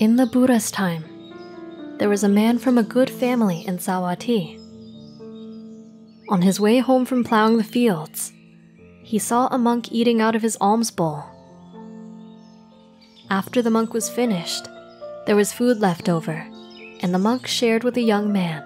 In the Buddha's time, there was a man from a good family in Savatthi. On his way home from plowing the fields, he saw a monk eating out of his alms bowl. After the monk was finished, there was food left over, and the monk shared with a young man.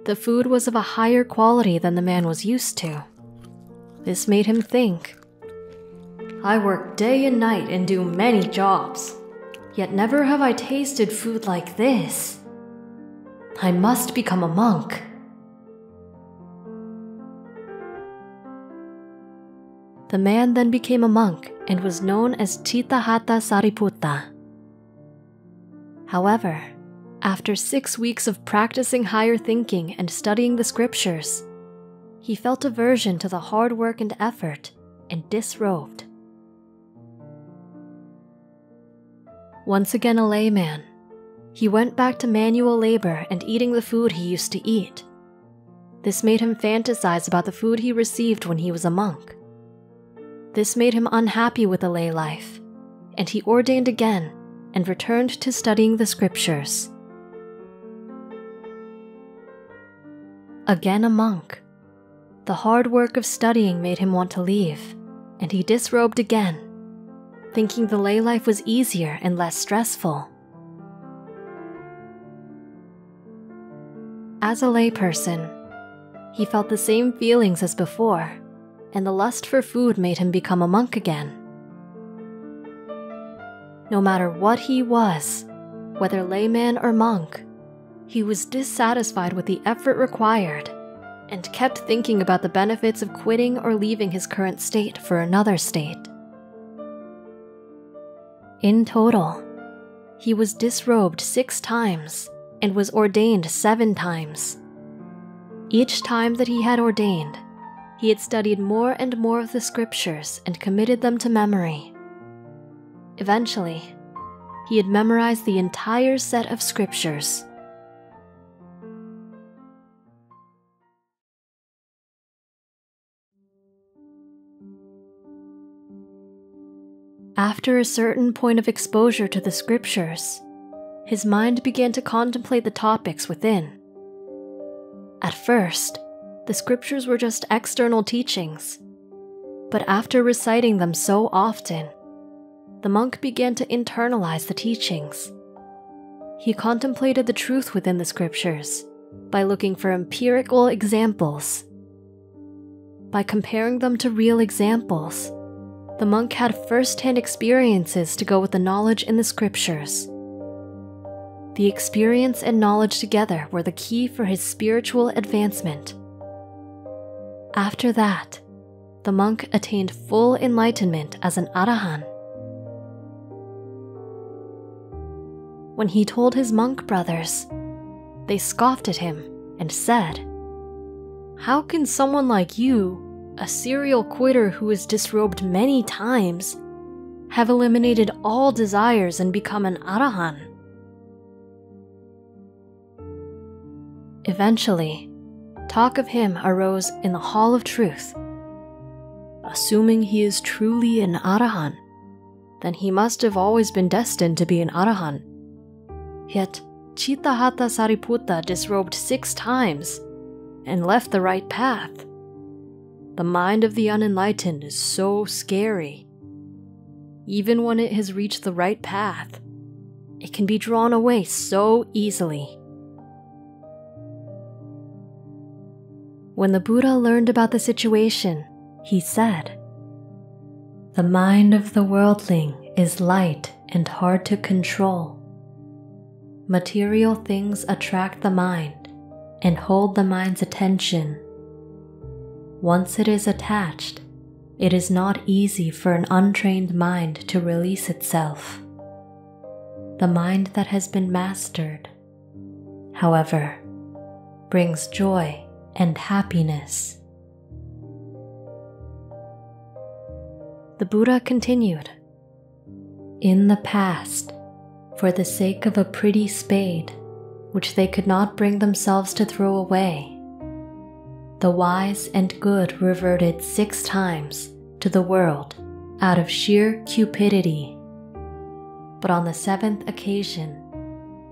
The food was of a higher quality than the man was used to. This made him think, "I work day and night and do many jobs, yet never have I tasted food like this. I must become a monk." The man then became a monk and was known as Cittahatta Sariputta. However, after 6 weeks of practicing higher thinking and studying the scriptures, he felt aversion to the hard work and effort and disrobed. Once again a layman, he went back to manual labor and eating the food he used to eat. This made him fantasize about the food he received when he was a monk. This made him unhappy with the lay life, and he ordained again and returned to studying the scriptures. Again a monk. The hard work of studying made him want to leave, and he disrobed again, thinking the lay life was easier and less stressful. As a layperson, he felt the same feelings as before, and the lust for food made him become a monk again. No matter what he was, whether layman or monk, he was dissatisfied with the effort required and kept thinking about the benefits of quitting or leaving his current state for another state. In total, he was disrobed 6 times and was ordained 7 times. Each time that he had ordained, he had studied more and more of the scriptures and committed them to memory. Eventually, he had memorized the entire set of scriptures. After a certain point of exposure to the scriptures, his mind began to contemplate the topics within. At first, the scriptures were just external teachings, but after reciting them so often, the monk began to internalize the teachings. He contemplated the truth within the scriptures by looking for empirical examples. By comparing them to real examples, the monk had first-hand experiences to go with the knowledge in the scriptures. The experience and knowledge together were the key for his spiritual advancement. After that, the monk attained full enlightenment as an Arahant. When he told his monk brothers, they scoffed at him and said, "How can someone like you, a serial quitter who has disrobed many times, have eliminated all desires and become an Arahant?" Eventually, talk of him arose in the Hall of Truth. Assuming he is truly an Arahant, then he must have always been destined to be an Arahant. Yet, Cittahatta Sariputta disrobed 6 times and left the right path. The mind of the unenlightened is so scary. Even when it has reached the right path, it can be drawn away so easily. When the Buddha learned about the situation, he said, "The mind of the worldling is light and hard to control. Material things attract the mind and hold the mind's attention. Once it is attached, it is not easy for an untrained mind to release itself. The mind that has been mastered, however, brings joy and happiness." The Buddha continued, "In the past, for the sake of a pretty spade, which they could not bring themselves to throw away, the wise and good reverted 6 times to the world out of sheer cupidity. But on the seventh occasion,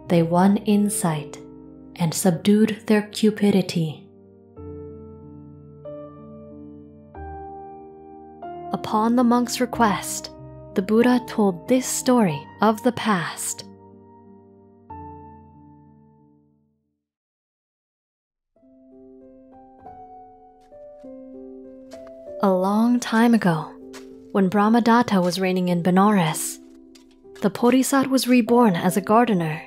they won insight and subdued their cupidity. Upon the monk's request, the Buddha told this story of the past. A long time ago, when Brahmadatta was reigning in Benares, the Bodhisattva was reborn as a gardener.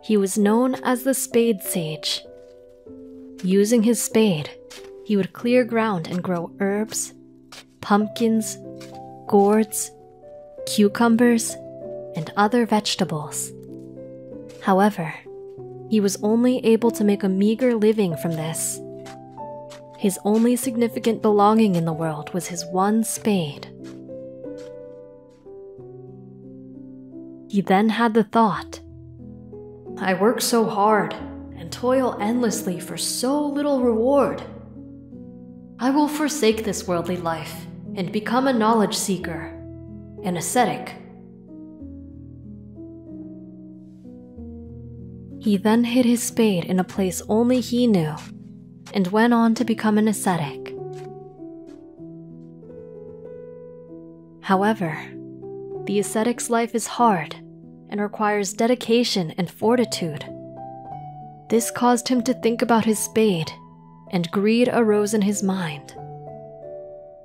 He was known as the Spade Sage. Using his spade, he would clear ground and grow herbs, pumpkins, gourds, cucumbers, and other vegetables. However, he was only able to make a meager living from this. His only significant belonging in the world was his one spade. He then had the thought, "I work so hard and toil endlessly for so little reward. I will forsake this worldly life and become a knowledge seeker, an ascetic." He then hid his spade in a place only he knew and went on to become an ascetic. However, the ascetic's life is hard and requires dedication and fortitude. This caused him to think about his spade, and greed arose in his mind.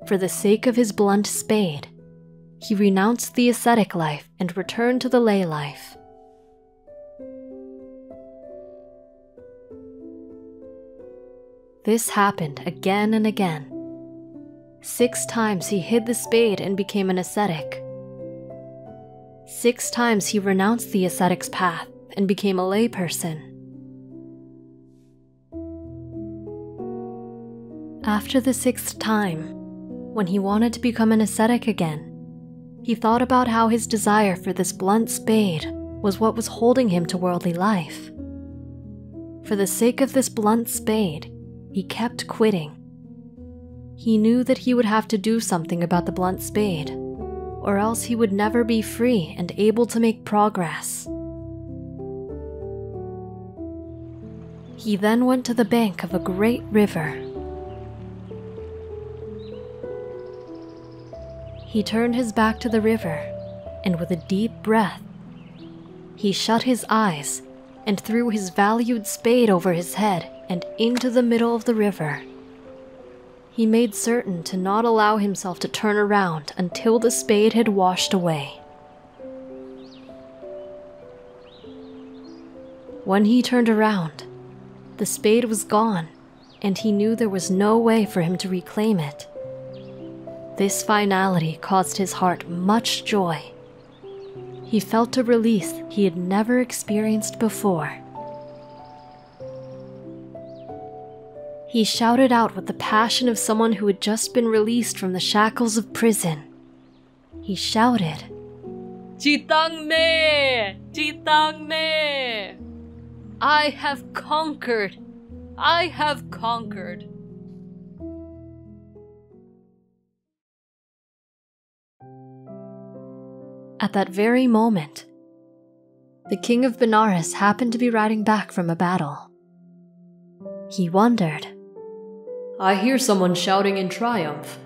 For the sake of his blunt spade, he renounced the ascetic life and returned to the lay life. This happened again and again. 6 times he hid the spade and became an ascetic. 6 times he renounced the ascetic's path and became a layperson. After the 6th time, when he wanted to become an ascetic again, he thought about how his desire for this blunt spade was what was holding him to worldly life. For the sake of this blunt spade, he kept quitting. He knew that he would have to do something about the blunt spade, or else he would never be free and able to make progress. He then went to the bank of a great river. He turned his back to the river, and with a deep breath, he shut his eyes and threw his valued spade over his head and into the middle of the river. He made certain to not allow himself to turn around until the spade had washed away. When he turned around, the spade was gone, and he knew there was no way for him to reclaim it. This finality caused his heart much joy. He felt a release he had never experienced before. He shouted out with the passion of someone who had just been released from the shackles of prison. He shouted, "Jitang me! Jitang me! I have conquered! I have conquered!" At that very moment, the king of Benares happened to be riding back from a battle. He wondered, "I hear someone shouting in triumph.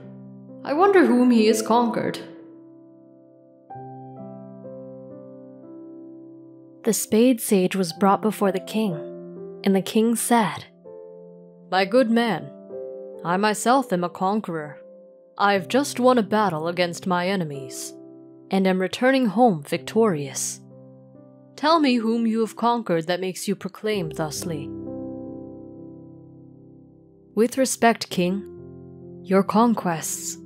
I wonder whom he has conquered." The spade sage was brought before the king, and the king said, "My good man, I myself am a conqueror. I've just won a battle against my enemies, and am returning home victorious. Tell me whom you have conquered that makes you proclaim thusly." "With respect, king, your conquests,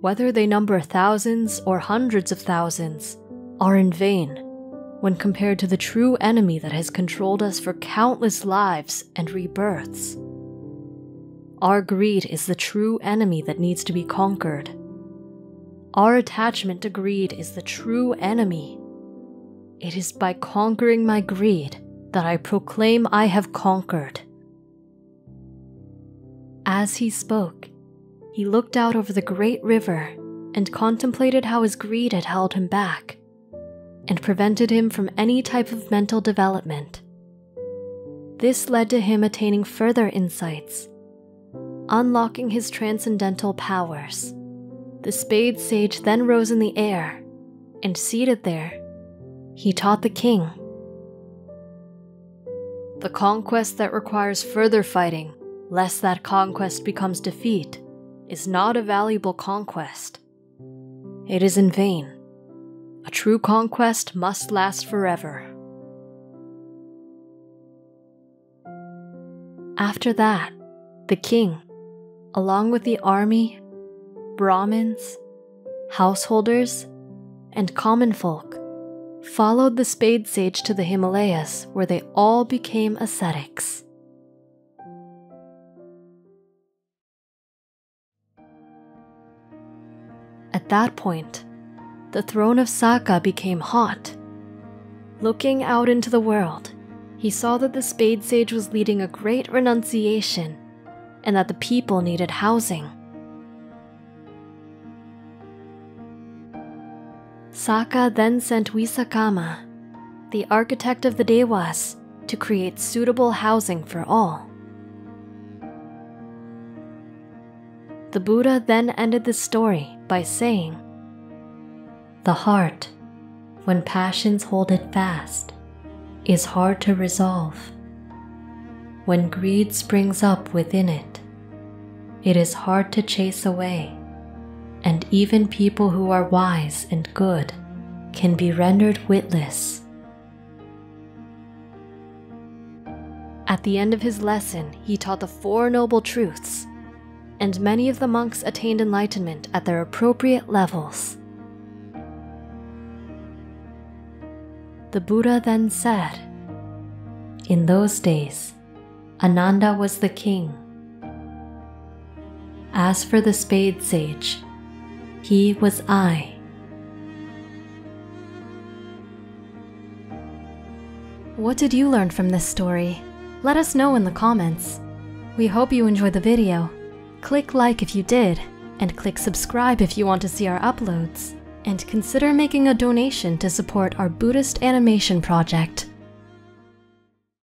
whether they number thousands or hundreds of thousands, are in vain when compared to the true enemy that has controlled us for countless lives and rebirths. Our greed is the true enemy that needs to be conquered. Our attachment to greed is the true enemy. It is by conquering my greed that I proclaim I have conquered." As he spoke, he looked out over the great river and contemplated how his greed had held him back and prevented him from any type of mental development. This led to him attaining further insights, unlocking his transcendental powers. The Spade Sage then rose in the air, and seated there, he taught the king. The conquest that requires further fighting, lest that conquest becomes defeat, is not a valuable conquest. It is in vain. A true conquest must last forever. After that, the king, along with the army, Brahmins, householders, and common folk, followed the Spade Sage to the Himalayas, where they all became ascetics. At that point, the throne of Saka became hot. Looking out into the world, he saw that the Spade Sage was leading a great renunciation and that the people needed housing. Saka then sent Visakama, the architect of the Devas, to create suitable housing for all. The Buddha then ended the story by saying, "The heart, when passions hold it fast, is hard to resolve. When greed springs up within it, it is hard to chase away, and even people who are wise and good can be rendered witless." At the end of his lesson, he taught the Four Noble Truths, and many of the monks attained enlightenment at their appropriate levels. The Buddha then said, "In those days, Ananda was the king. As for the Spade Sage, he was I." What did you learn from this story? Let us know in the comments. We hope you enjoyed the video. Click like if you did, and click subscribe if you want to see our uploads. And consider making a donation to support our Buddhist animation project.